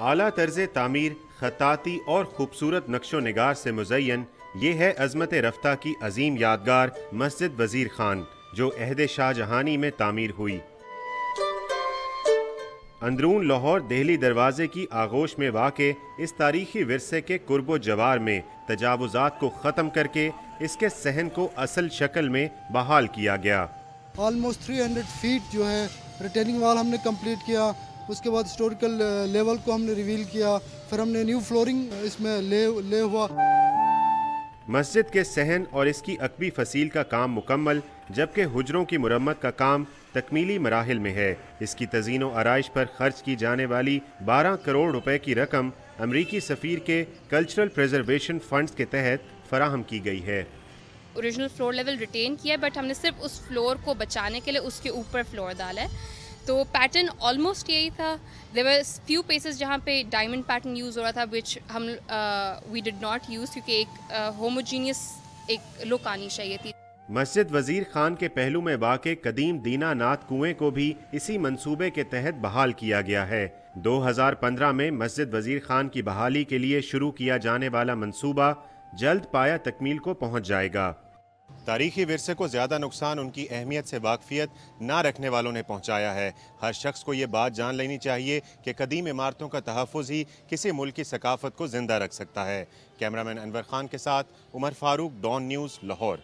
اعلیٰ طرز تعمیر، خطاطی اور خوبصورت نقش و نگار سے مزین یہ ہے عظمت رفتہ کی عظیم یادگار مسجد وزیر خان، جو عہد شاہ جہانی میں تعمیر ہوئی۔ اندرون لاہور دہلی دروازے کی آغوش میں واقع اس تاریخی ورثے کے قرب و جوار میں تجاوزات کو ختم کر کے اس کے صحن کو اصل شکل میں بحال کیا گیا۔ آلموسٹ 300 فیٹ جو ہے ریٹیننگ وال ہم نے کمپلیٹ کیا، اس کے بعد ہسٹوریکل لیول کو ہم نے ریویل کیا، پھر ہم نے نیو فلورنگ اس میں لے ہوا۔ مسجد کے صحن اور اس کی عقبی فصیل کا کام مکمل، جبکہ حجروں کی مرمت کا کام تکمیلی مراحل میں ہے۔ اس کی تزئین و آرائش پر خرچ کی جانے والی 12 کروڑ روپے کی رقم امریکی سفیر کے کلچرل پریزرویشن فنڈز کے تحت فراہم کی گئی ہے۔ اوریجنل فلور لیول ریٹین کیا ہے، بٹ ہم نے صرف اس فلور کو بچانے کے لیے اس کے اوپر فلور ڈالا ہے۔ تو پیٹرن آلموسٹ یہی تھا۔ دیر ور فیو پیسز جہاں پہ ڈائمنڈ پیٹرن یوز ہو رہا تھا، وچ ہم وی ڈڈ ناٹ یوز، کیونکہ ایک ہوموجینیس ایک لک آنی چاہیے تھی۔ مسجد وزیر خان کے پہلو میں واقع قدیم دینا نات کنویں کو بھی اسی منصوبے کے تحت بحال کیا گیا ہے۔ 2015 میں مسجد وزیر خان کی بحالی کے لیے شروع کیا جانے والا منصوبہ جلد پایا تکمیل کو پہنچ جائے گا۔ تاریخی ورثے کو زیادہ نقصان ان کی اہمیت سے واقفیت نہ رکھنے والوں نے پہنچایا ہے۔ ہر شخص کو یہ بات جان لینی چاہیے کہ قدیم عمارتوں کا تحفظ ہی کسی ملک کی ثقافت کو زندہ رکھ سکتا ہے۔ کیمرامین انور خان کے ساتھ عمر فاروق، ڈان نیوز، لاہور۔